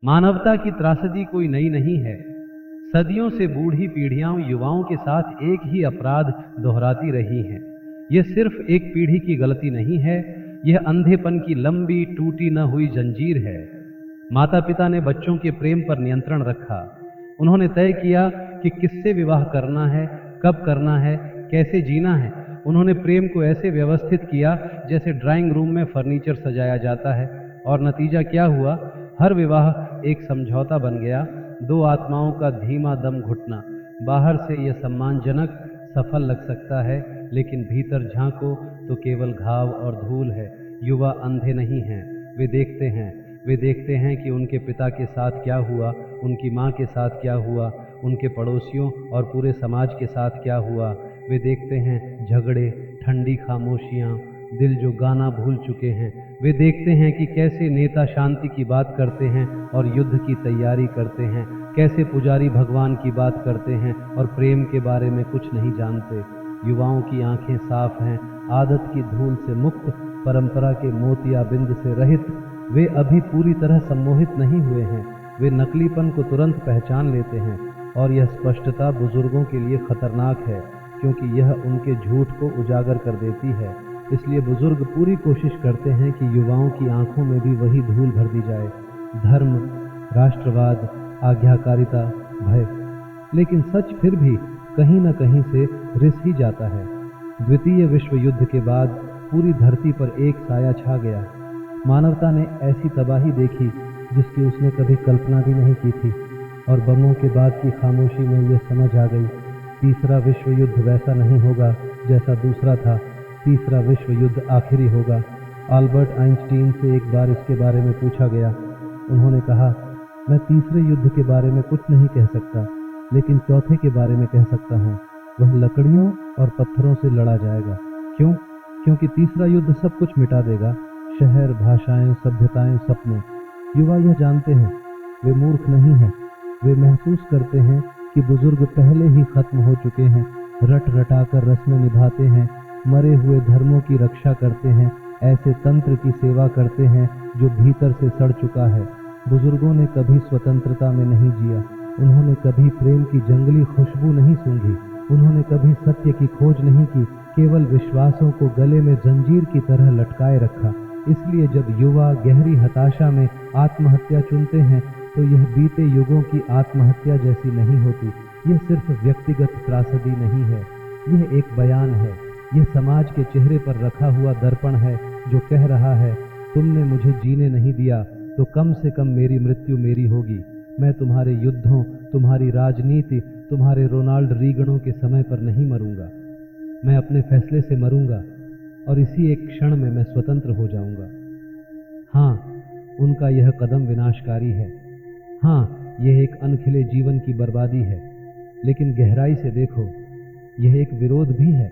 मानवता की त्रासदी कोई नई नहीं है। सदियों से बूढ़ी पीढ़ियां युवाओं के साथ एक ही अपराध दोहराती रही हैं। यह सिर्फ एक पीढ़ी की गलती नहीं है, यह अंधेपन की लंबी टूटी न हुई जंजीर है। माता पिता ने बच्चों के प्रेम पर नियंत्रण रखा। उन्होंने तय किया कि किससे विवाह करना है, कब करना है, कैसे जीना है। उन्होंने प्रेम को ऐसे व्यवस्थित किया जैसे ड्राइंग रूम में फर्नीचर सजाया जाता है। और नतीजा क्या हुआ? हर विवाह एक समझौता बन गया, दो आत्माओं का धीमा दम घुटना। बाहर से यह सम्मानजनक, सफल लग सकता है, लेकिन भीतर झांको तो केवल घाव और धूल है। युवा अंधे नहीं हैं, वे देखते हैं कि उनके पिता के साथ क्या हुआ, उनकी माँ के साथ क्या हुआ, उनके पड़ोसियों और पूरे समाज के साथ क्या हुआ। वे देखते हैं झगड़े, ठंडी खामोशियाँ, दिल जो गाना भूल चुके हैं। वे देखते हैं कि कैसे नेता शांति की बात करते हैं और युद्ध की तैयारी करते हैं, कैसे पुजारी भगवान की बात करते हैं और प्रेम के बारे में कुछ नहीं जानते। युवाओं की आंखें साफ हैं, आदत की धूल से मुक्त, परंपरा के मोतियाबिंद से रहित। वे अभी पूरी तरह सम्मोहित नहीं हुए हैं। वे नकलीपन को तुरंत पहचान लेते हैं और यह स्पष्टता बुजुर्गों के लिए खतरनाक है, क्योंकि यह उनके झूठ को उजागर कर देती है। इसलिए बुजुर्ग पूरी कोशिश करते हैं कि युवाओं की आंखों में भी वही धूल भर दी जाए, धर्म, राष्ट्रवाद, आज्ञाकारिता, भय। लेकिन सच फिर भी कहीं न कहीं से रिस ही जाता है। द्वितीय विश्व युद्ध के बाद पूरी धरती पर एक साया छा गया। मानवता ने ऐसी तबाही देखी जिसकी उसने कभी कल्पना भी नहीं की थी, और बमों के बाद की खामोशी में यह समझ आ गई, तीसरा विश्व युद्ध वैसा नहीं होगा जैसा दूसरा था। तीसरा विश्व युद्ध आखिरी होगा। अल्बर्ट आइंस्टीन से एक बार इसके बारे में पूछा गया। उन्होंने कहा, मैं तीसरे युद्ध के बारे में कुछ नहीं कह सकता, लेकिन चौथे के बारे में कह सकता हूँ। वह लकड़ियों और पत्थरों से लड़ा जाएगा। क्यों? क्योंकि तीसरा युद्ध सब कुछ मिटा देगा, शहर, भाषाएं, सभ्यताएं, सपने। युवा यह जानते हैं, वे मूर्ख नहीं हैं। वे महसूस करते हैं कि बुजुर्ग पहले ही खत्म हो चुके हैं, रट रटाकर रस्में निभाते हैं, मरे हुए धर्मों की रक्षा करते हैं, ऐसे तंत्र की सेवा करते हैं जो भीतर से सड़ चुका है। बुजुर्गों ने कभी स्वतंत्रता में नहीं जिया, उन्होंने कभी प्रेम की जंगली खुशबू नहीं सूंघी, उन्होंने कभी सत्य की खोज नहीं की, केवल विश्वासों को गले में जंजीर की तरह लटकाए रखा। इसलिए जब युवा गहरी हताशा में आत्महत्या चुनते हैं तो यह बीते युगों की आत्महत्या जैसी नहीं होती। यह सिर्फ व्यक्तिगत त्रासदी नहीं है, यह एक बयान है। यह समाज के चेहरे पर रखा हुआ दर्पण है जो कह रहा है, तुमने मुझे जीने नहीं दिया तो कम से कम मेरी मृत्यु मेरी होगी। मैं तुम्हारे युद्धों, तुम्हारी राजनीति, तुम्हारे रोनाल्ड रीगनों के समय पर नहीं मरूंगा। मैं अपने फैसले से मरूंगा और इसी एक क्षण में मैं स्वतंत्र हो जाऊंगा। हाँ, उनका यह कदम विनाशकारी है। हाँ, यह एक अनखिले जीवन की बर्बादी है। लेकिन गहराई से देखो, यह एक विरोध भी है।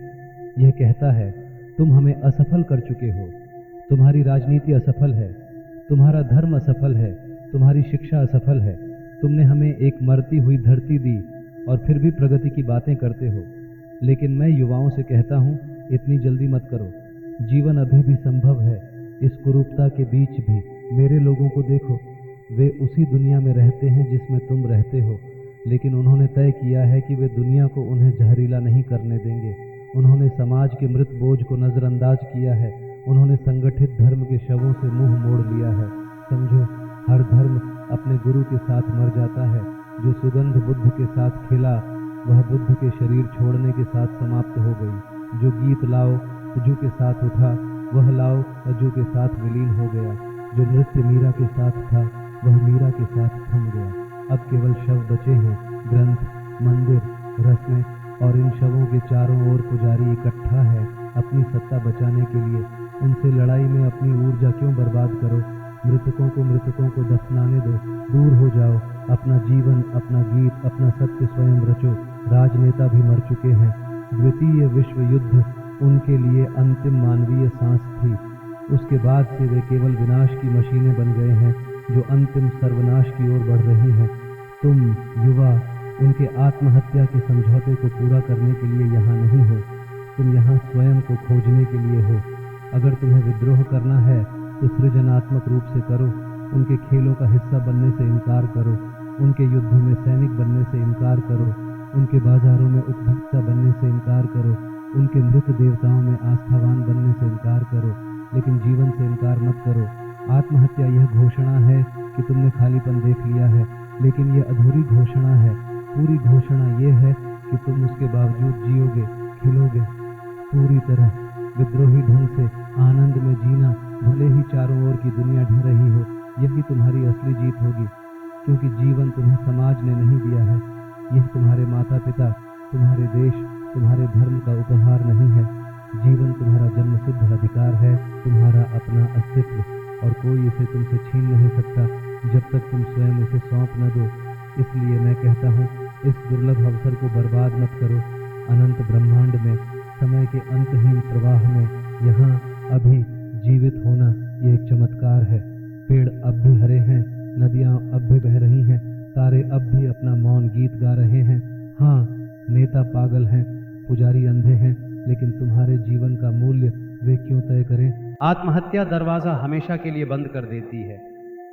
यह कहता है, तुम हमें असफल कर चुके हो, तुम्हारी राजनीति असफल है, तुम्हारा धर्म असफल है, तुम्हारी शिक्षा असफल है, तुमने हमें एक मरती हुई धरती दी और फिर भी प्रगति की बातें करते हो। लेकिन मैं युवाओं से कहता हूँ, इतनी जल्दी मत करो, जीवन अभी भी संभव है। इस कुरूपता के बीच भी मेरे लोगों को देखो, वे उसी दुनिया में रहते हैं जिसमें तुम रहते हो, लेकिन उन्होंने तय किया है कि वे दुनिया को उन्हें जहरीला नहीं करने देंगे। उन्होंने समाज के मृत बोझ को नजरअंदाज किया है, उन्होंने संगठित धर्म के शवों से मुंह मोड़ लिया है। समझो, हर धर्म अपने गुरु के साथ मर जाता है। जो सुगंध बुद्ध के साथ खिला, वह बुद्ध के शरीर छोड़ने के साथ समाप्त हो गई। जो गीत लाओ तजू के साथ उठा, वह लाओ तजू के साथ विलीन हो गया। जो नृत्य मीरा के साथ था, वह मीरा के साथ थम गया। अब केवल शव बचे हैं, ग्रंथ, मंदिर, रस्में, और इन शवों के चारों ओर पुजारी इकट्ठा है अपनी सत्ता बचाने के लिए। उनसे लड़ाई में अपनी ऊर्जा क्यों बर्बाद करो? मृतकों को दफनाने दो, दूर हो जाओ। अपना जीवन, अपना गीत, अपना सत्य स्वयं रचो। राजनेता भी मर चुके हैं। द्वितीय विश्व युद्ध उनके लिए अंतिम मानवीय सांस थी। उसके बाद से वे केवल विनाश की मशीनें बन गए हैं जो अंतिम सर्वनाश की ओर बढ़ रही हैं। तुम युवा उनके आत्महत्या के समझौते को पूरा करने के लिए यहाँ नहीं हो, तुम यहाँ स्वयं को खोजने के लिए हो। अगर तुम्हें विद्रोह करना है तो सृजनात्मक रूप से करो, उनके खेलों का हिस्सा बनने से इनकार करो, उनके युद्धों में सैनिक बनने से इनकार करो, उनके बाजारों में उपभोक्ता बनने से इनकार करो, उनके मृत देवताओं में आस्थावान बनने से इनकार करो, लेकिन जीवन से इनकार मत करो। आत्महत्या यह घोषणा है कि तुमने खालीपन देख लिया है, लेकिन यह अधूरी घोषणा है। पूरी घोषणा यह है कि तुम उसके बावजूद जियोगे, खिलोगे पूरी तरह। विद्रोही ढंग से आनंद में जीना, भले ही चारों ओर की दुनिया ढह रही हो, यही तुम्हारी असली जीत होगी, क्योंकि जीवन तुम्हें समाज ने नहीं दिया है। यह तुम्हारे माता पिता, तुम्हारे देश, तुम्हारे धर्म का उपहार नहीं है। जीवन तुम्हारा जन्मसिद्ध अधिकार है, तुम्हारा अपना अस्तित्व, और कोई इसे तुमसे छीन नहीं सकता जब तक तुम स्वयं इसे सौंप न दो। इसलिए मैं कहता हूँ, इस दुर्लभ अवसर को बर्बाद मत करो। अनंत ब्रह्मांड में, समय के अंतहीन प्रवाह में, यहाँ अभी जीवित होना ये एक चमत्कार है। पेड़ अब भी हरे हैं, नदियाँ अब भी बह रही हैं, तारे अब भी अपना मौन गीत गा रहे हैं। हाँ, नेता पागल हैं, पुजारी अंधे हैं, लेकिन तुम्हारे जीवन का मूल्य वे क्यों तय करें? आत्महत्या दरवाजा हमेशा के लिए बंद कर देती है,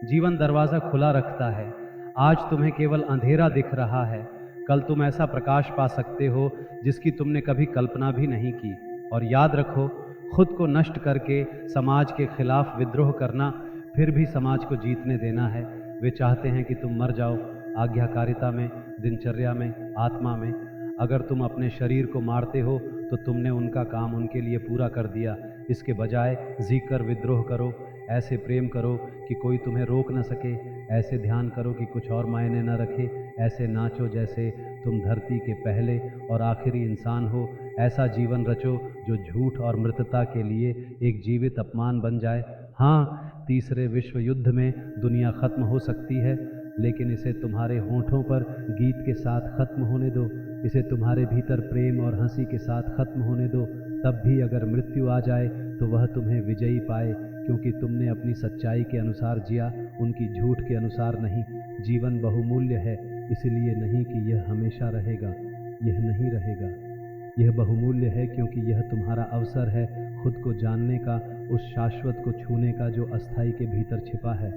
जीवन दरवाजा खुला रखता है। आज तुम्हें केवल अंधेरा दिख रहा है, कल तुम ऐसा प्रकाश पा सकते हो जिसकी तुमने कभी कल्पना भी नहीं की। और याद रखो, खुद को नष्ट करके समाज के खिलाफ विद्रोह करना, फिर भी समाज को जीतने देना है। वे चाहते हैं कि तुम मर जाओ, आज्ञाकारिता में, दिनचर्या में, आत्मा में। अगर तुम अपने शरीर को मारते हो तो तुमने उनका काम उनके लिए पूरा कर दिया। इसके बजाय जीकर विद्रोह करो, ऐसे प्रेम करो कि कोई तुम्हें रोक न सके, ऐसे ध्यान करो कि कुछ और मायने न रखे, ऐसे नाचो जैसे तुम धरती के पहले और आखिरी इंसान हो। ऐसा जीवन रचो जो झूठ और मृतता के लिए एक जीवित अपमान बन जाए। हाँ, तीसरे विश्व युद्ध में दुनिया खत्म हो सकती है, लेकिन इसे तुम्हारे होठों पर गीत के साथ खत्म होने दो, इसे तुम्हारे भीतर प्रेम और हंसी के साथ खत्म होने दो। तब भी अगर मृत्यु आ जाए तो वह तुम्हें विजयी पाए, क्योंकि तुमने अपनी सच्चाई के अनुसार जिया, उनकी झूठ के अनुसार नहीं। जीवन बहुमूल्य है, इसलिए नहीं कि यह हमेशा रहेगा, यह नहीं रहेगा। यह बहुमूल्य है क्योंकि यह तुम्हारा अवसर है खुद को जानने का, उस शाश्वत को छूने का जो अस्थाई के भीतर छिपा है।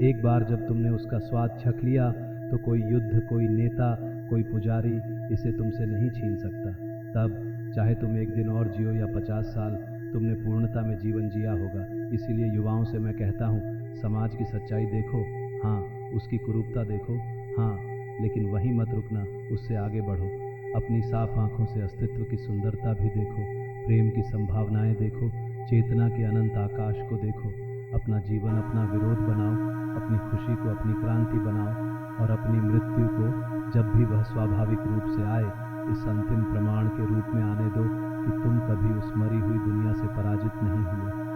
एक बार जब तुमने उसका स्वाद छक लिया तो कोई युद्ध, कोई नेता, कोई पुजारी इसे तुमसे नहीं छीन सकता। तब चाहे तुम एक दिन और जियो या 50 साल, तुमने पूर्णता में जीवन जिया होगा। इसीलिए युवाओं से मैं कहता हूँ, समाज की सच्चाई देखो, हाँ, उसकी कुरूपता देखो, हाँ, लेकिन वहीं मत रुकना, उससे आगे बढ़ो। अपनी साफ आंखों से अस्तित्व की सुंदरता भी देखो, प्रेम की संभावनाएं देखो, चेतना के अनंत आकाश को देखो। अपना जीवन अपना विरोध बनाओ, अपनी खुशी को अपनी क्रांति बनाओ, और अपनी मृत्यु को जब भी वह स्वाभाविक रूप से आए, इस अंतिम प्रमाण के रूप में आने दो कि तुम कभी उस मरी हुई दुनिया से पराजित नहीं हुए।